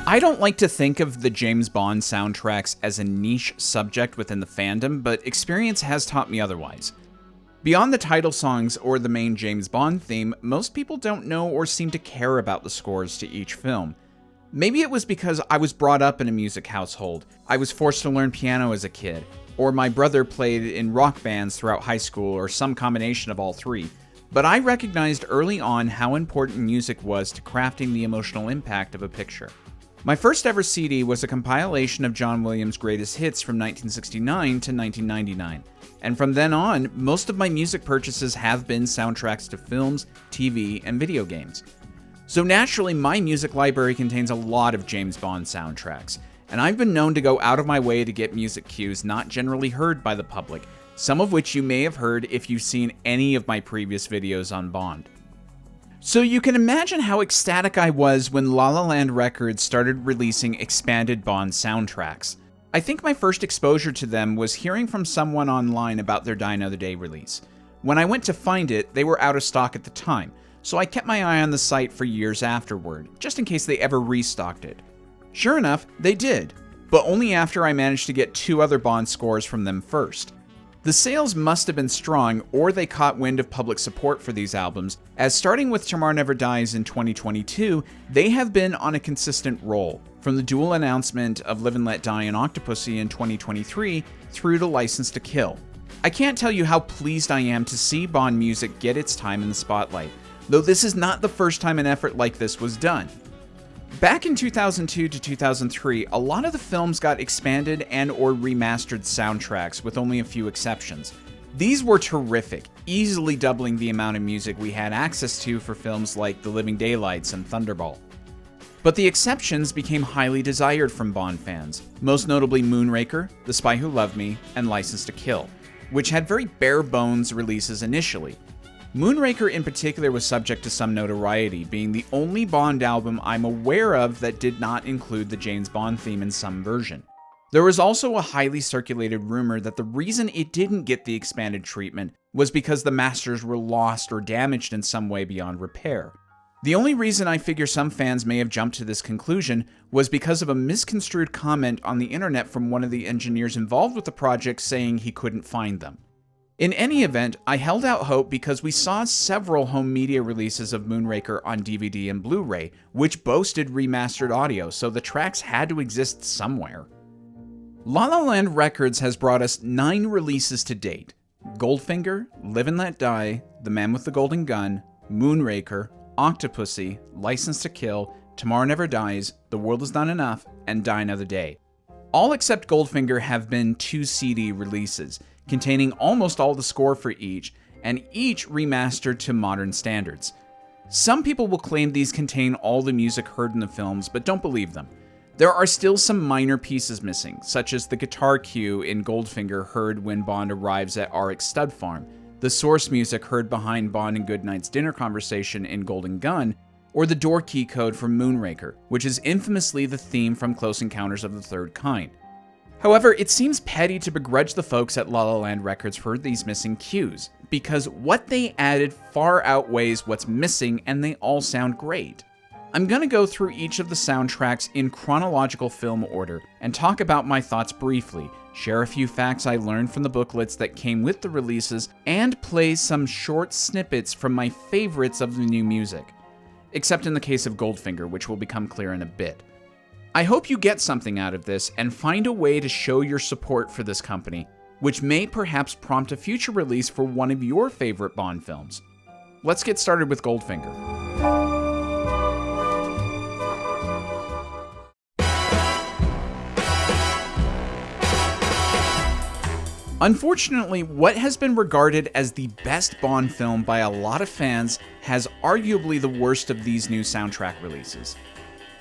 I don't like to think of the James Bond soundtracks as a niche subject within the fandom, but experience has taught me otherwise. Beyond the title songs or the main James Bond theme, most people don't know or seem to care about the scores to each film. Maybe it was because I was brought up in a music household, I was forced to learn piano as a kid, or my brother played in rock bands throughout high school, or some combination of all three. But I recognized early on how important music was to crafting the emotional impact of a picture. My first ever CD was a compilation of John Williams' greatest hits from 1969 to 1999. And from then on, most of my music purchases have been soundtracks to films, TV, and video games. So naturally, my music library contains a lot of James Bond soundtracks, and I've been known to go out of my way to get music cues not generally heard by the public, some of which you may have heard if you've seen any of my previous videos on Bond. So you can imagine how ecstatic I was when La La Land Records started releasing expanded Bond soundtracks. I think my first exposure to them was hearing from someone online about their Die Another Day release. When I went to find it, they were out of stock at the time, so I kept my eye on the site for years afterward, just in case they ever restocked it. Sure enough, they did, but only after I managed to get 2 other Bond scores from them first. The sales must have been strong, or they caught wind of public support for these albums, as starting with Tomorrow Never Dies in 2022, they have been on a consistent roll, from the dual announcement of Live and Let Die and Octopussy in 2023 through to License to Kill. I can't tell you how pleased I am to see Bond music get its time in the spotlight, though this is not the first time an effort like this was done. Back in 2002 to 2003, a lot of the films got expanded and or remastered soundtracks, with only a few exceptions. These were terrific, easily doubling the amount of music we had access to for films like The Living Daylights and Thunderball. But the exceptions became highly desired from Bond fans, most notably Moonraker, The Spy Who Loved Me, and License to Kill, which had very bare-bones releases initially. Moonraker in particular was subject to some notoriety, being the only Bond album I'm aware of that did not include the James Bond theme in some version. There was also a highly circulated rumor that the reason it didn't get the expanded treatment was because the masters were lost or damaged in some way beyond repair. The only reason I figure some fans may have jumped to this conclusion was because of a misconstrued comment on the internet from one of the engineers involved with the project saying he couldn't find them. In any event, I held out hope because we saw several home media releases of Moonraker on DVD and Blu-ray, which boasted remastered audio, so the tracks had to exist somewhere. La La Land Records has brought us 9 releases to date: Goldfinger, Live and Let Die, The Man with the Golden Gun, Moonraker, Octopussy, License to Kill, Tomorrow Never Dies, The World Is Not Enough, and Die Another Day. All except Goldfinger have been 2 CD releases, containing almost all the score for each, and each remastered to modern standards. Some people will claim these contain all the music heard in the films, but don't believe them. There are still some minor pieces missing, such as the guitar cue in Goldfinger heard when Bond arrives at Auric Stud Farm, the source music heard behind Bond and Goodnight's dinner conversation in Golden Gun, or the door key code from Moonraker, which is infamously the theme from Close Encounters of the Third Kind. However, it seems petty to begrudge the folks at La La Land Records for these missing cues, because what they added far outweighs what's missing and they all sound great. I'm gonna go through each of the soundtracks in chronological film order and talk about my thoughts briefly, share a few facts I learned from the booklets that came with the releases, and play some short snippets from my favorites of the new music. Except in the case of Goldfinger, which will become clear in a bit. I hope you get something out of this and find a way to show your support for this company, which may perhaps prompt a future release for one of your favorite Bond films. Let's get started with Goldfinger. Unfortunately, what has been regarded as the best Bond film by a lot of fans has arguably the worst of these new soundtrack releases.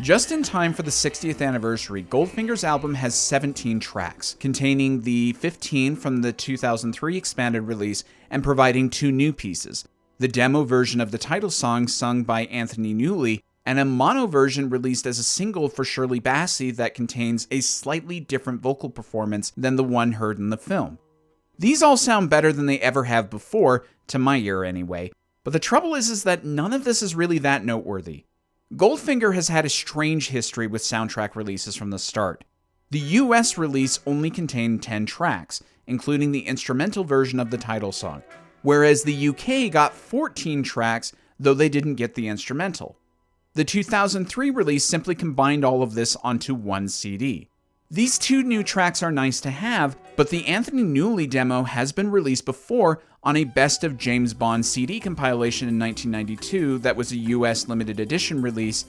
Just in time for the 60th anniversary, Goldfinger's album has 17 tracks, containing the 15 from the 2003 expanded release and providing 2 new pieces: the demo version of the title song sung by Anthony Newley, and a mono version released as a single for Shirley Bassey that contains a slightly different vocal performance than the one heard in the film. These all sound better than they ever have before, to my ear anyway, but the trouble is that none of this is really that noteworthy. Goldfinger has had a strange history with soundtrack releases from the start. The US release only contained 10 tracks, including the instrumental version of the title song, whereas the UK got 14 tracks, though they didn't get the instrumental. The 2003 release simply combined all of this onto one CD. These 2 new tracks are nice to have, but the Anthony Newley demo has been released before on a Best of James Bond CD compilation in 1992 that was a US limited edition release,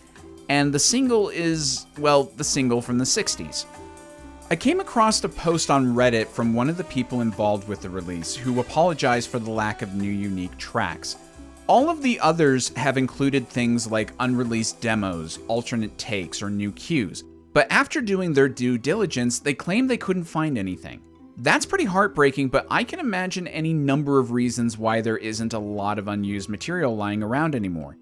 and the single is, well, the single from the 60s. I came across a post on Reddit from one of the people involved with the release who apologized for the lack of new unique tracks. All of the others have included things like unreleased demos, alternate takes, or new cues, but after doing their due diligence, they claimed they couldn't find anything. That's pretty heartbreaking, but I can imagine any number of reasons why there isn't a lot of unused material lying around anymore.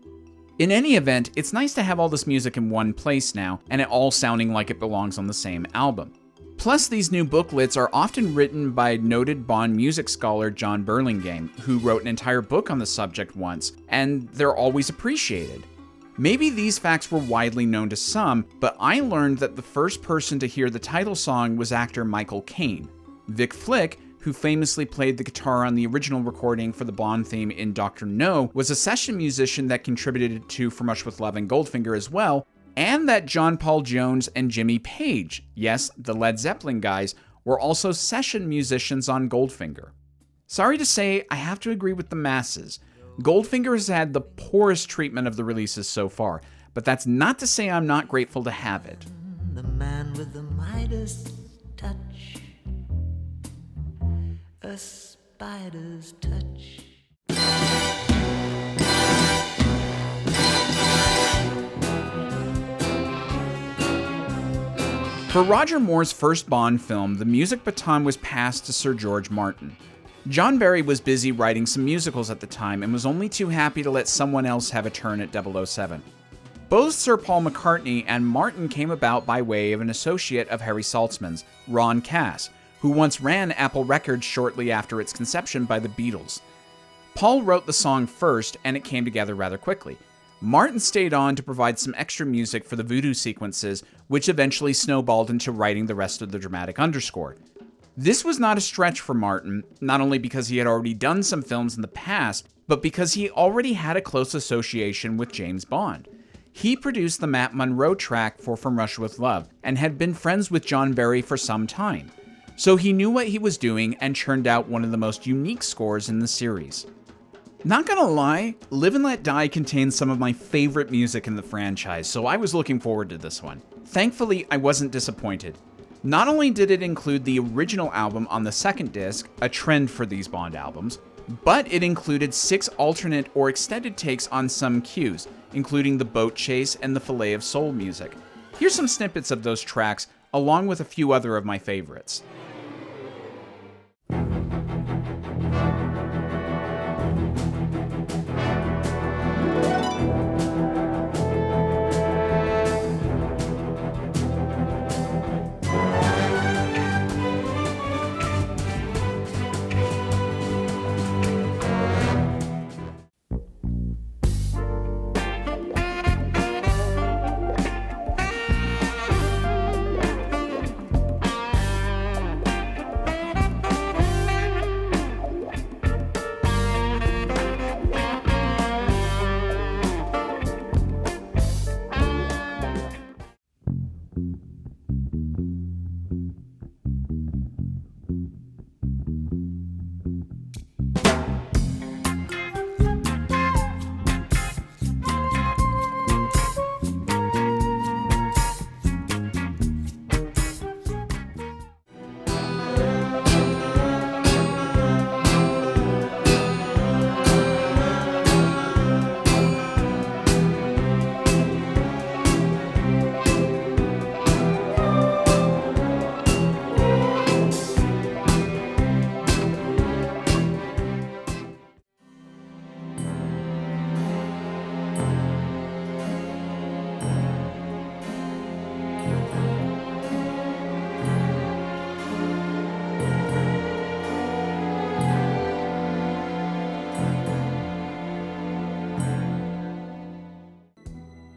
In any event, it's nice to have all this music in one place now, and it all sounding like it belongs on the same album. Plus, these new booklets are often written by noted Bond music scholar John Burlingame, who wrote an entire book on the subject once, and they're always appreciated. Maybe these facts were widely known to some, but I learned that the first person to hear the title song was actor Michael Caine. Vic Flick, who famously played the guitar on the original recording for the Bond theme in Dr. No, was a session musician that contributed to From Russia with Love and Goldfinger as well, and that John Paul Jones and Jimmy Page, yes, the Led Zeppelin guys, were also session musicians on Goldfinger. Sorry to say, I have to agree with the masses. Goldfinger has had the poorest treatment of the releases so far, but that's not to say I'm not grateful to have it. The man with the Midas touch, a spider's touch. For Roger Moore's first Bond film, the music baton was passed to Sir George Martin. John Barry was busy writing some musicals at the time and was only too happy to let someone else have a turn at 007. Both Sir Paul McCartney and Martin came about by way of an associate of Harry Saltzman's, Ron Cass, who once ran Apple Records shortly after its conception by the Beatles. Paul wrote the song first, and it came together rather quickly. Martin stayed on to provide some extra music for the voodoo sequences, which eventually snowballed into writing the rest of the dramatic underscore. This was not a stretch for Martin, not only because he had already done some films in the past, but because he already had a close association with James Bond. He produced the Matt Monro track for From Russia with Love, and had been friends with John Barry for some time. So he knew what he was doing and churned out one of the most unique scores in the series. Not gonna lie, Live and Let Die contains some of my favorite music in the franchise, so I was looking forward to this one. Thankfully, I wasn't disappointed. Not only did it include the original album on the second disc, a trend for these Bond albums, but it included 6 alternate or extended takes on some cues, including the boat chase and the Fillet of Soul music. Here's some snippets of those tracks, along with a few other of my favorites.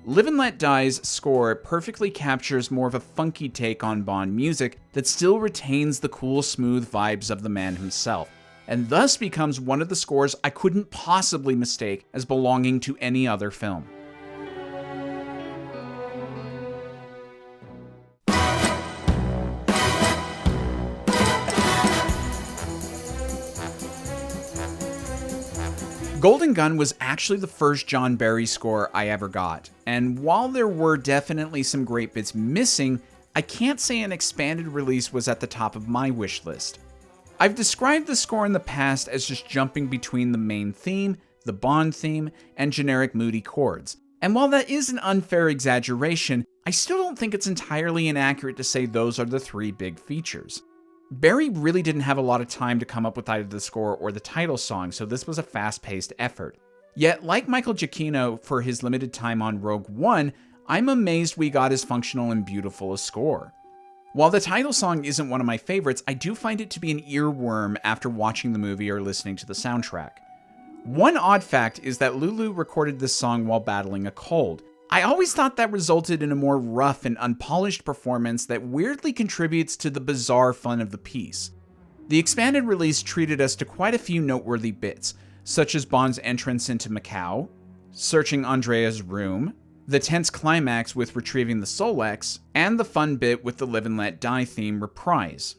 Live and Let Die's score perfectly captures more of a funky take on Bond music that still retains the cool, smooth vibes of the man himself, and thus becomes one of the scores I couldn't possibly mistake as belonging to any other film. Golden Gun was actually the first John Barry score I ever got, and while there were definitely some great bits missing, I can't say an expanded release was at the top of my wish list. I've described the score in the past as just jumping between the main theme, the Bond theme, and generic moody chords, and while that is an unfair exaggeration, I still don't think it's entirely inaccurate to say those are the three big features. Barry really didn't have a lot of time to come up with either the score or the title song, so this was a fast-paced effort. Yet, like Michael Giacchino for his limited time on Rogue One, I'm amazed we got as functional and beautiful a score. While the title song isn't one of my favorites, I do find it to be an earworm after watching the movie or listening to the soundtrack. One odd fact is that Lulu recorded this song while battling a cold. I always thought that resulted in a more rough and unpolished performance that weirdly contributes to the bizarre fun of the piece. The expanded release treated us to quite a few noteworthy bits, such as Bond's entrance into Macau, searching Andrea's room, the tense climax with retrieving the Solex, and the fun bit with the Live and Let Die theme reprise.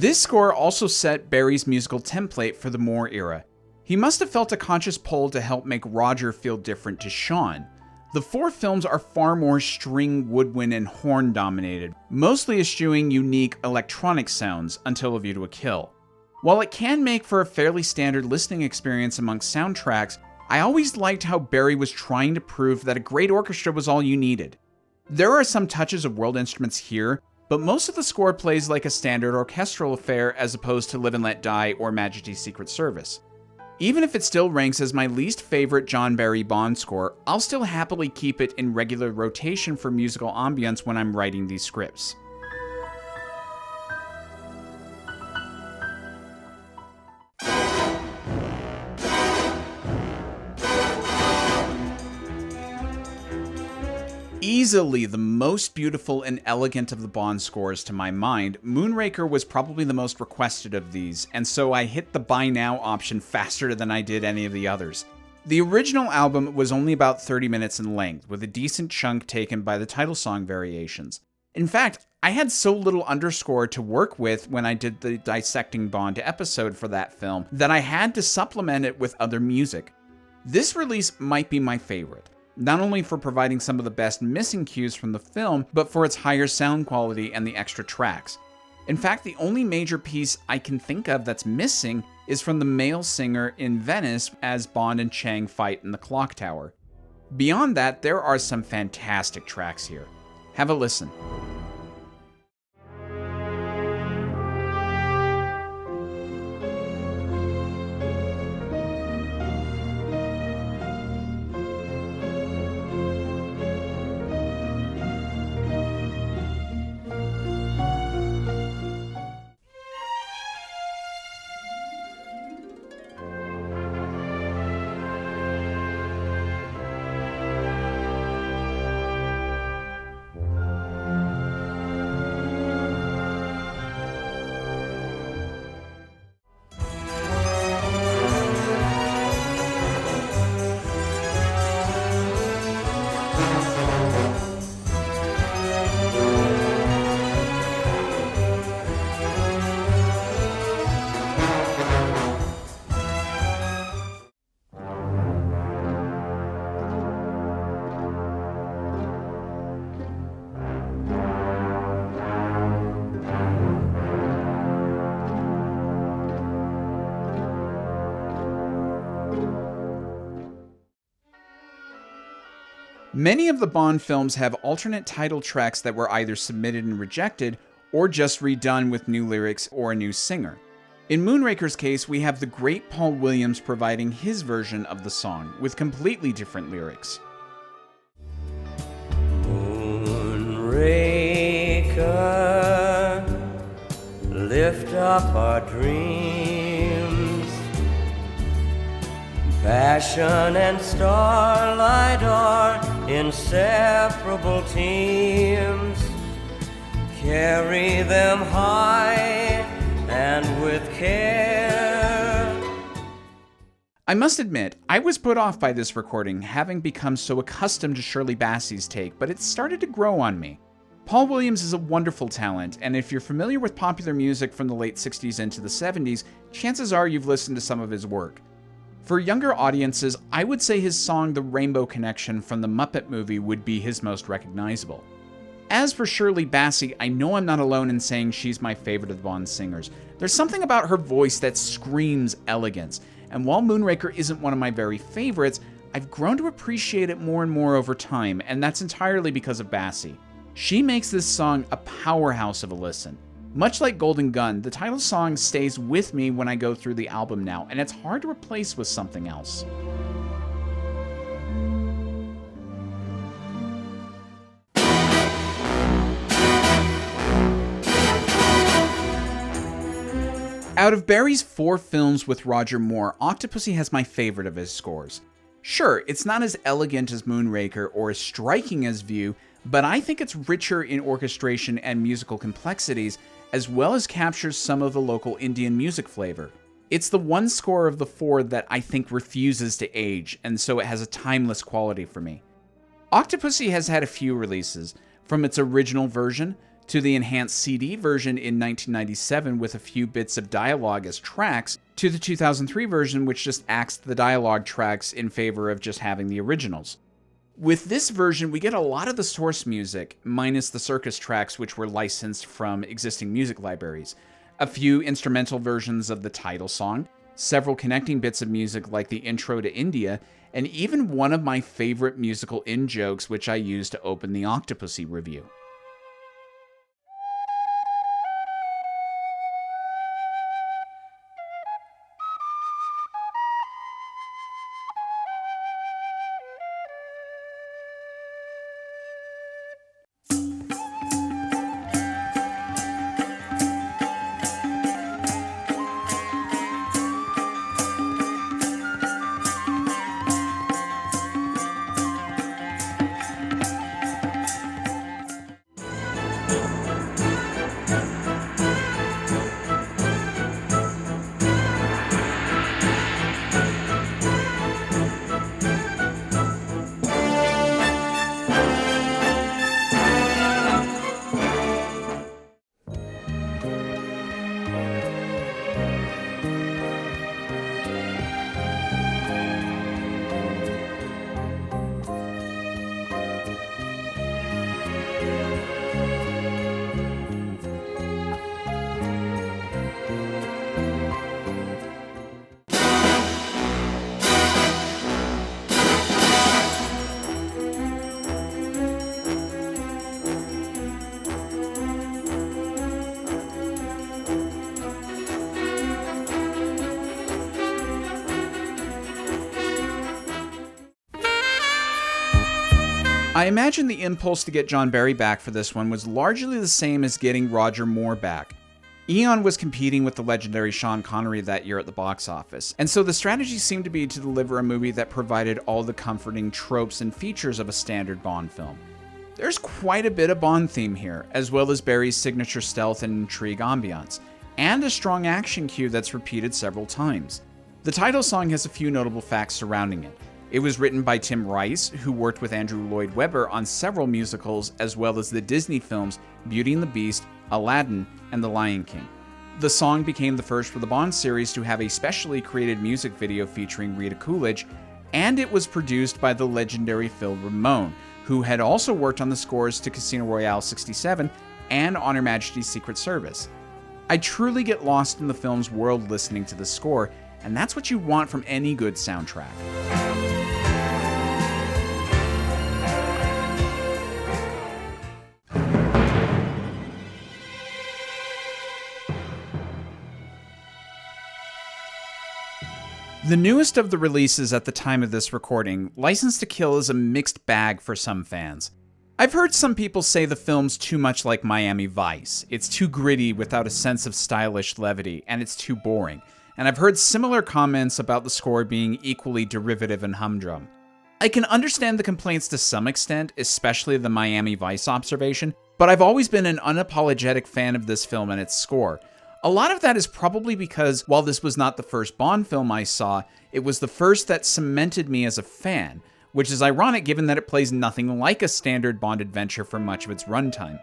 This score also set Barry's musical template for the Moore era. He must have felt a conscious pull to help make Roger feel different to Sean. The four films are far more string, woodwind, and horn dominated, mostly eschewing unique electronic sounds until A View to a Kill. While it can make for a fairly standard listening experience amongst soundtracks, I always liked how Barry was trying to prove that a great orchestra was all you needed. There are some touches of world instruments here, but most of the score plays like a standard orchestral affair as opposed to Live and Let Die or Majesty's Secret Service. Even if it still ranks as my least favorite John Barry Bond score, I'll still happily keep it in regular rotation for musical ambience when I'm writing these scripts. Easily the most beautiful and elegant of the Bond scores to my mind, Moonraker was probably the most requested of these, and so I hit the buy now option faster than I did any of the others. The original album was only about 30 minutes in length, with a decent chunk taken by the title song variations. In fact, I had so little underscore to work with when I did the Dissecting Bond episode for that film that I had to supplement it with other music. This release might be my favorite, not only for providing some of the best missing cues from the film, but for its higher sound quality and the extra tracks. In fact, the only major piece I can think of that's missing is from the male singer in Venice as Bond and Chang fight in the clock tower. Beyond that, there are some fantastic tracks here. Have a listen. Many of the Bond films have alternate title tracks that were either submitted and rejected, or just redone with new lyrics or a new singer. In Moonraker's case, we have the great Paul Williams providing his version of the song, with completely different lyrics. Moonraker, lift up our dreams. Passion and starlight are inseparable teams. Carry them high and with care. I must admit, I was put off by this recording, having become so accustomed to Shirley Bassey's take, but it started to grow on me. Paul Williams is a wonderful talent, and if you're familiar with popular music from the late 60s into the 70s, chances are you've listened to some of his work. For younger audiences, I would say his song The Rainbow Connection from the Muppet movie would be his most recognizable. As for Shirley Bassey, I know I'm not alone in saying she's my favorite of the Bond singers. There's something about her voice that screams elegance, and while Moonraker isn't one of my very favorites, I've grown to appreciate it more and more over time, and that's entirely because of Bassey. She makes this song a powerhouse of a listen. Much like Golden Gun, the title song stays with me when I go through the album now, and it's hard to replace with something else. Out of Barry's 4 films with Roger Moore, Octopussy has my favorite of his scores. Sure, it's not as elegant as Moonraker or as striking as View, but I think it's richer in orchestration and musical complexities, as well as captures some of the local Indian music flavor. It's the one score of the 4 that I think refuses to age, and so it has a timeless quality for me. Octopussy has had a few releases, from its original version to the enhanced CD version in 1997 with a few bits of dialogue as tracks, to the 2003 version which just axed the dialogue tracks in favor of just having the originals. With this version, we get a lot of the source music, minus the circus tracks which were licensed from existing music libraries, a few instrumental versions of the title song, several connecting bits of music like the intro to India, and even one of my favorite musical in-jokes which I used to open the Octopussy review. I imagine the impulse to get John Barry back for this one was largely the same as getting Roger Moore back. Eon was competing with the legendary Sean Connery that year at the box office, and so the strategy seemed to be to deliver a movie that provided all the comforting tropes and features of a standard Bond film. There's quite a bit of Bond theme here, as well as Barry's signature stealth and intrigue ambiance, and a strong action cue that's repeated several times. The title song has a few notable facts surrounding it. It was written by Tim Rice, who worked with Andrew Lloyd Webber on several musicals, as well as the Disney films Beauty and the Beast, Aladdin, and The Lion King. The song became the first for the Bond series to have a specially created music video featuring Rita Coolidge, and it was produced by the legendary Phil Ramone, who had also worked on the scores to Casino Royale 67 and On Her Majesty's Secret Service. I truly get lost in the film's world listening to the score, and that's what you want from any good soundtrack. The newest of the releases at the time of this recording, License to Kill is a mixed bag for some fans. I've heard some people say the film's too much like Miami Vice. It's too gritty without a sense of stylish levity, and it's too boring. And I've heard similar comments about the score being equally derivative and humdrum. I can understand the complaints to some extent, especially the Miami Vice observation, but I've always been an unapologetic fan of this film and its score. A lot of that is probably because, while this was not the first Bond film I saw, it was the first that cemented me as a fan, which is ironic given that it plays nothing like a standard Bond adventure for much of its runtime.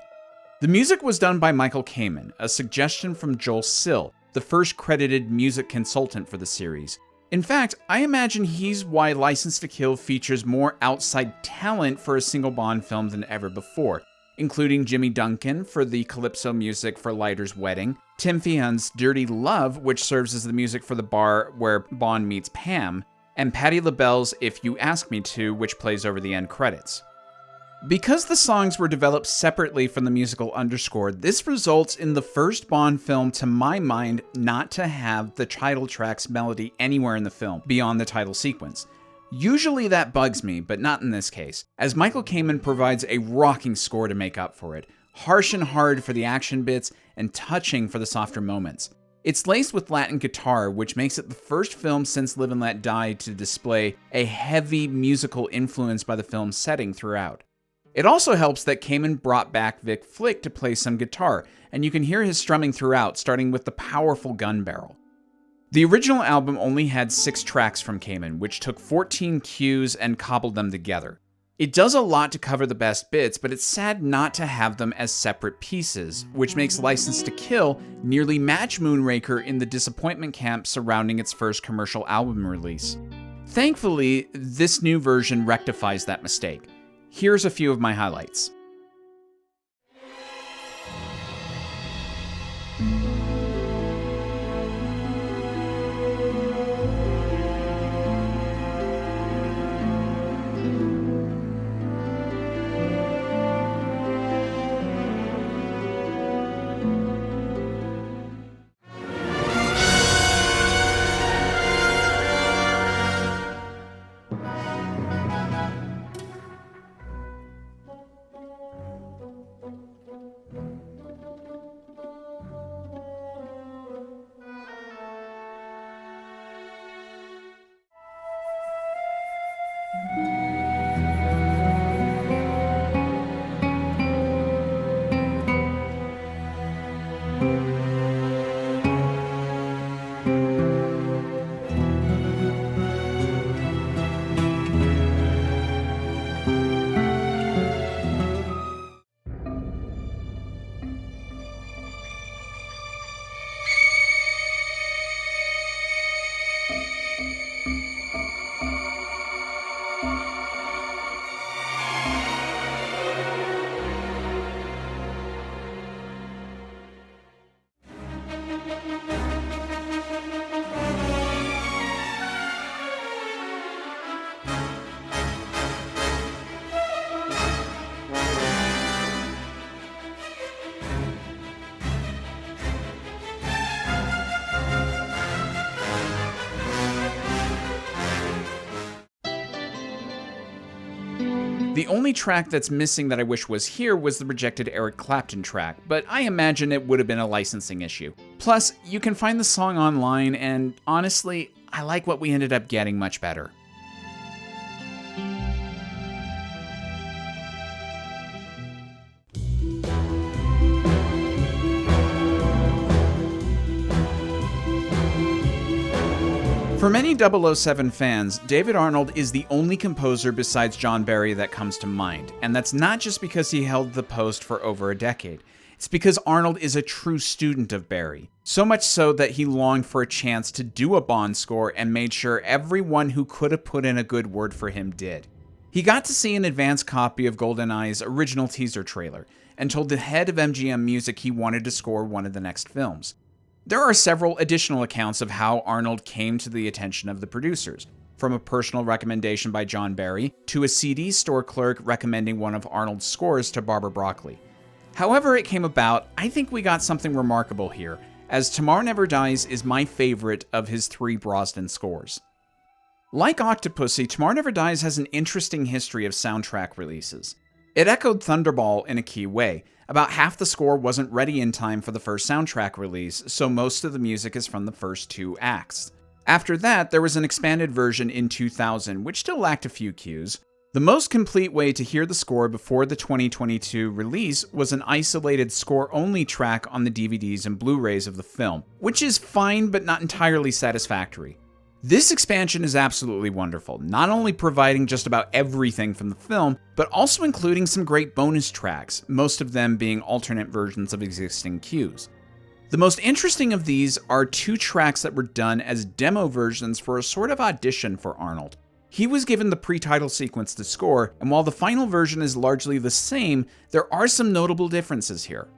The music was done by Michael Kamen, a suggestion from Joel Sill, the first credited music consultant for the series. In fact, I imagine he's why License to Kill features more outside talent for a single Bond film than ever before, including Jimmy Duncan for the calypso music for Leiter's wedding, Tim Feehan's Dirty Love, which serves as the music for the bar where Bond meets Pam, and Patti LaBelle's If You Ask Me To, which plays over the end credits. Because the songs were developed separately from the musical underscore, this results in the first Bond film, to my mind, not to have the title track's melody anywhere in the film, beyond the title sequence. Usually that bugs me, but not in this case, as Michael Kamen provides a rocking score to make up for it, harsh and hard for the action bits, and touching for the softer moments. It's laced with Latin guitar, which makes it the first film since Live and Let Die to display a heavy musical influence by the film's setting throughout. It also helps that Kamen brought back Vic Flick to play some guitar, and you can hear his strumming throughout, starting with the powerful gun barrel. The original album only had 6 tracks from Kamen, which took 14 cues and cobbled them together. It does a lot to cover the best bits, but it's sad not to have them as separate pieces, which makes License to Kill nearly match Moonraker in the disappointment camp surrounding its first commercial album release. Thankfully, this new version rectifies that mistake. Here's a few of my highlights. The only track that's missing that I wish was here was the rejected Eric Clapton track, but I imagine it would have been a licensing issue. Plus, you can find the song online, and honestly, I like what we ended up getting much better. For many 007 fans, David Arnold is the only composer besides John Barry that comes to mind, and that's not just because he held the post for over a decade. It's because Arnold is a true student of Barry, so much so that he longed for a chance to do a Bond score and made sure everyone who could have put in a good word for him did. He got to see an advance copy of GoldenEye's original teaser trailer, and told the head of MGM Music he wanted to score one of the next films. There are several additional accounts of how Arnold came to the attention of the producers, from a personal recommendation by John Barry to a CD store clerk recommending one of Arnold's scores to Barbara Broccoli. However it came about, I think we got something remarkable here, as Tomorrow Never Dies is my favorite of his 3 Brosnan scores. Like Octopussy, Tomorrow Never Dies has an interesting history of soundtrack releases. It echoed Thunderball in a key way. About half the score wasn't ready in time for the first soundtrack release, so most of the music is from the first 2 acts. After that, there was an expanded version in 2000, which still lacked a few cues. The most complete way to hear the score before the 2022 release was an isolated score-only track on the DVDs and Blu-rays of the film, which is fine but not entirely satisfactory. This expansion is absolutely wonderful, not only providing just about everything from the film, but also including some great bonus tracks, most of them being alternate versions of existing cues. The most interesting of these are 2 tracks that were done as demo versions for a sort of audition for Arnold. He was given the pre-title sequence to score, and while the final version is largely the same, there are some notable differences here.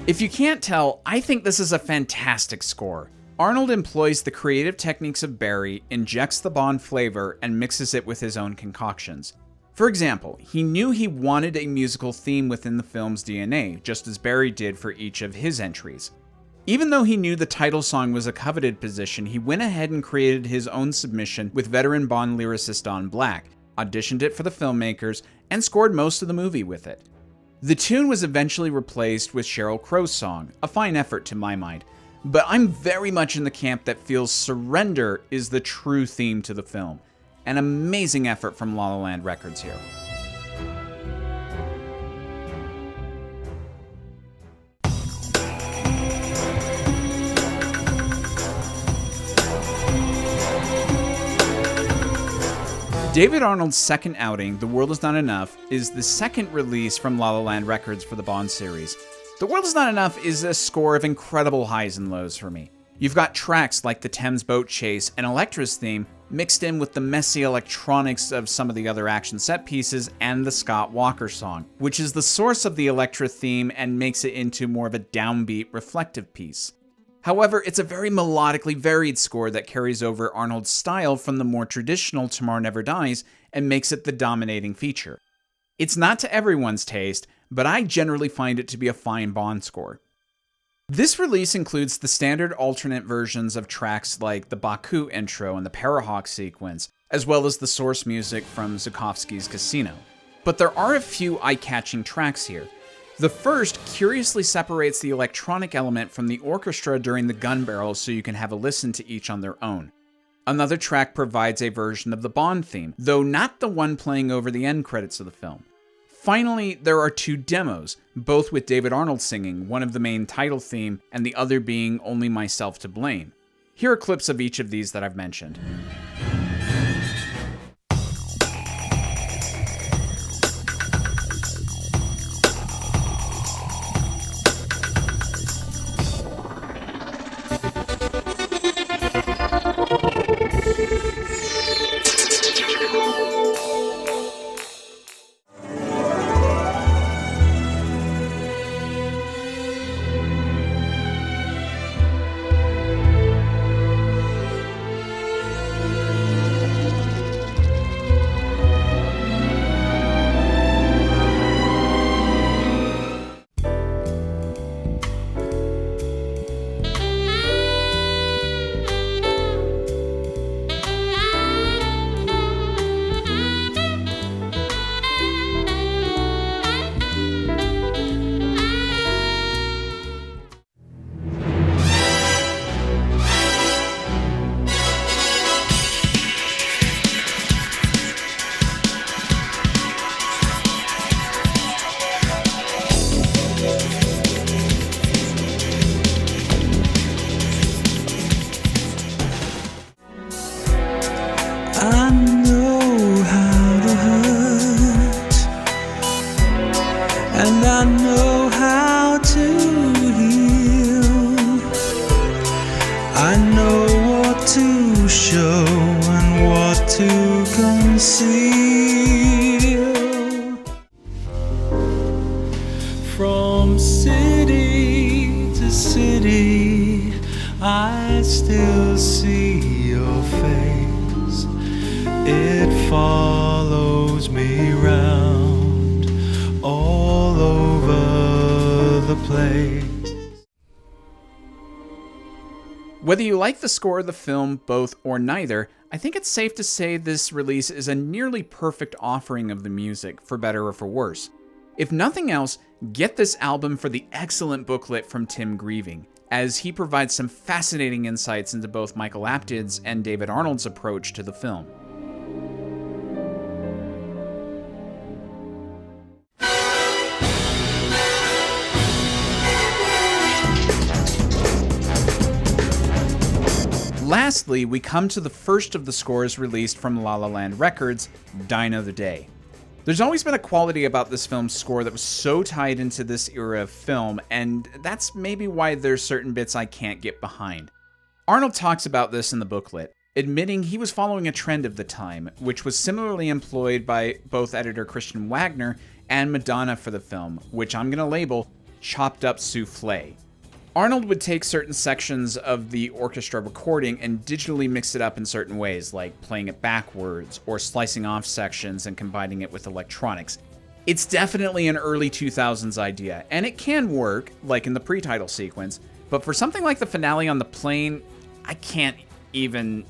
If you can't tell, I think this is a fantastic score. Arnold employs the creative techniques of Barry, injects the Bond flavor, and mixes it with his own concoctions. For example, he knew he wanted a musical theme within the film's DNA, just as Barry did for each of his entries. Even though he knew the title song was a coveted position, he went ahead and created his own submission with veteran Bond lyricist Don Black, auditioned it for the filmmakers, and scored most of the movie with it. The tune was eventually replaced with Sheryl Crow's song, a fine effort to my mind, but I'm very much in the camp that feels Surrender is the true theme to the film. An amazing effort from La La Land Records here. David Arnold's second outing, The World Is Not Enough, is the second release from La La Land Records for the Bond series. The World Is Not Enough is a score of incredible highs and lows for me. You've got tracks like the Thames boat chase and Elektra's theme mixed in with the messy electronics of some of the other action set pieces and the Scott Walker song, which is the source of the Elektra theme and makes it into more of a downbeat, reflective piece. However, it's a very melodically varied score that carries over Arnold's style from the more traditional Tomorrow Never Dies and makes it the dominating feature. It's not to everyone's taste, but I generally find it to be a fine Bond score. This release includes the standard alternate versions of tracks like the Baku intro and the Parahawk sequence, as well as the source music from Zukovsky's Casino. But there are a few eye-catching tracks here. The first curiously separates the electronic element from the orchestra during the gun barrels so you can have a listen to each on their own. Another track provides a version of the Bond theme, though not the one playing over the end credits of the film. Finally, there are 2 demos, both with David Arnold singing, one of the main title theme and the other being Only Myself to Blame. Here are clips of each of these that I've mentioned. From city to city, I still see your face. It follows me round all over the place. Whether you like the score of the film, both or neither, I think it's safe to say this release is a nearly perfect offering of the music, for better or for worse. If nothing else, get this album for the excellent booklet from Tim Grieving, as he provides some fascinating insights into both Michael Apted's and David Arnold's approach to the film. Lastly, we come to the first of the scores released from La La Land Records, Die Another Day. There's always been a quality about this film's score that was so tied into this era of film, and that's maybe why there's certain bits I can't get behind. Arnold talks about this in the booklet, admitting he was following a trend of the time, which was similarly employed by both editor Christian Wagner and Madonna for the film, which I'm going to label chopped up souffle. Arnold would take certain sections of the orchestra recording and digitally mix it up in certain ways, like playing it backwards or slicing off sections and combining it with electronics. It's definitely an early 2000s idea, and it can work, like in the pre-title sequence, but for something like the finale on the plane, I can't even...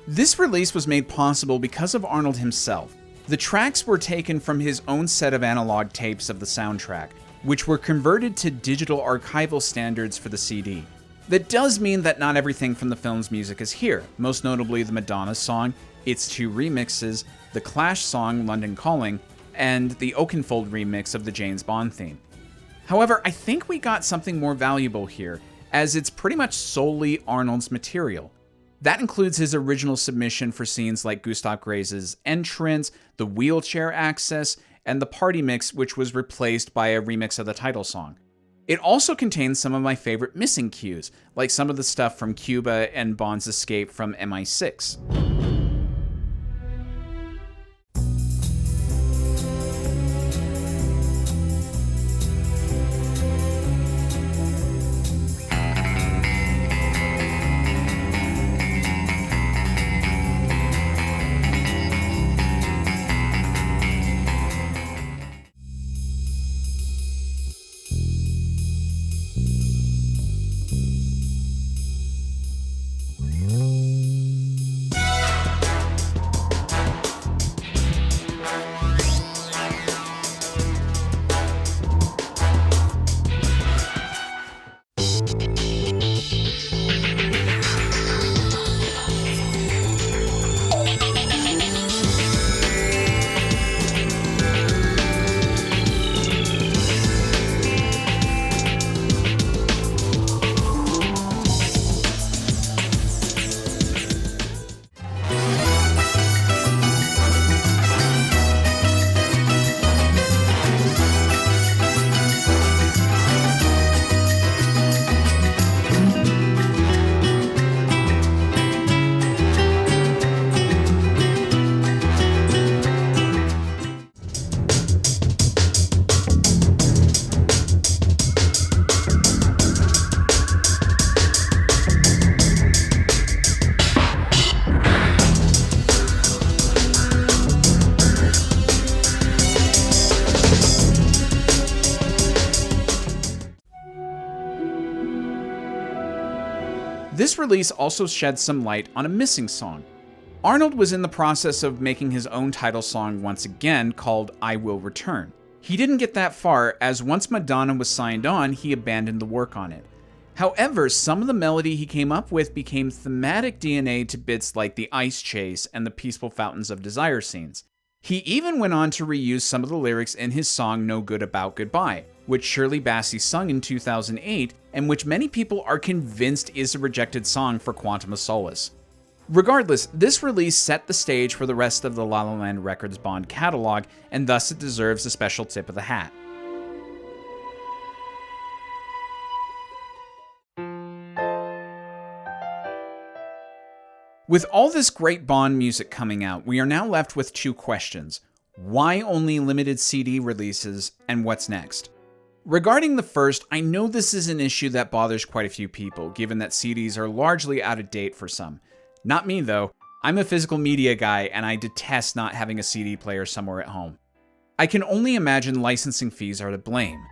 This release was made possible because of Arnold himself. The tracks were taken from his own set of analog tapes of the soundtrack, which were converted to digital archival standards for the CD. That does mean that not everything from the film's music is here, most notably the Madonna song, its two remixes, the Clash song London Calling, and the Oakenfold remix of the James Bond theme. However, I think we got something more valuable here, as it's pretty much solely Arnold's material. That includes his original submission for scenes like Gustav Grace's entrance, the wheelchair access, and the party mix, which was replaced by a remix of the title song. It also contains some of my favorite missing cues, like some of the stuff from Cuba and Bond's escape from MI6. This release also sheds some light on a missing song. Arnold was in the process of making his own title song once again, called I Will Return. He didn't get that far, as once Madonna was signed on, he abandoned the work on it. However, some of the melody he came up with became thematic DNA to bits like the ice chase and the peaceful fountains of desire scenes. He even went on to reuse some of the lyrics in his song No Good About Goodbye, which Shirley Bassey sung in 2008, and which many people are convinced is a rejected song for Quantum of Solace. Regardless, this release set the stage for the rest of the La La Land Records Bond catalog, and thus it deserves a special tip of the hat. With all this great Bond music coming out, we are now left with two questions. Why only limited CD releases, and what's next? Regarding the first, I know this is an issue that bothers quite a few people, given that CDs are largely out of date for some. Not me though. I'm a physical media guy, and I detest not having a CD player somewhere at home. I can only imagine licensing fees are to blame.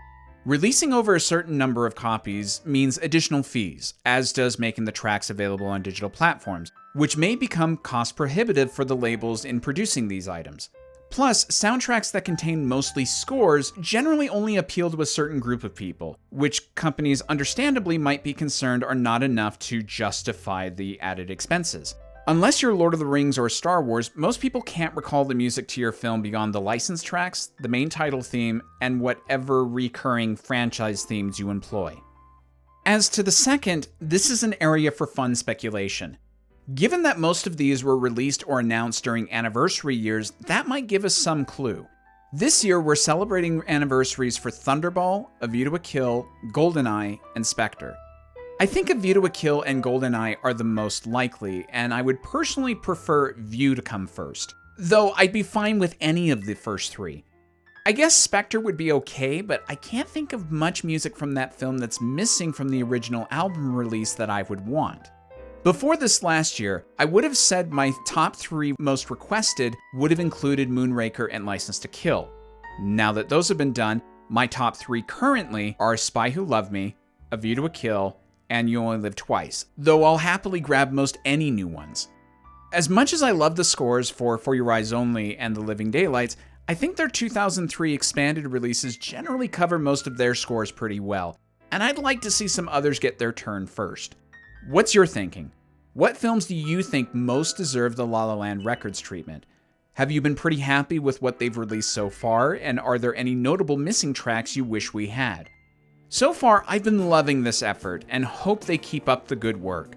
Releasing over a certain number of copies means additional fees, as does making the tracks available on digital platforms, which may become cost prohibitive for the labels in producing these items. Plus, soundtracks that contain mostly scores generally only appeal to a certain group of people, which companies understandably might be concerned are not enough to justify the added expenses. Unless you're Lord of the Rings or Star Wars, most people can't recall the music to your film beyond the licensed tracks, the main title theme, and whatever recurring franchise themes you employ. As to the second, this is an area for fun speculation. Given that most of these were released or announced during anniversary years, that might give us some clue. This year, we're celebrating anniversaries for Thunderball, A View to a Kill, GoldenEye, and Spectre. I think A View to a Kill and GoldenEye are the most likely, and I would personally prefer View to come first, though I'd be fine with any of the first three. I guess Spectre would be okay, but I can't think of much music from that film that's missing from the original album release that I would want. Before this last year, I would have said my top 3 most requested would have included Moonraker and License to Kill. Now that those have been done, my top 3 currently are Spy Who Loved Me, A View to a Kill, and You Only Live Twice, though I'll happily grab most any new ones. As much as I love the scores for Your Eyes Only and The Living Daylights, I think their 2003 expanded releases generally cover most of their scores pretty well, and I'd like to see some others get their turn first. What's your thinking? What films do you think most deserve the La La Land Records treatment? Have you been pretty happy with what they've released so far, and are there any notable missing tracks you wish we had? So far, I've been loving this effort and hope they keep up the good work.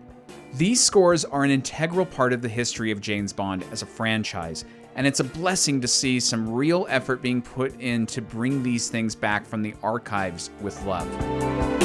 These scores are an integral part of the history of James Bond as a franchise, and it's a blessing to see some real effort being put in to bring these things back from the archives with love.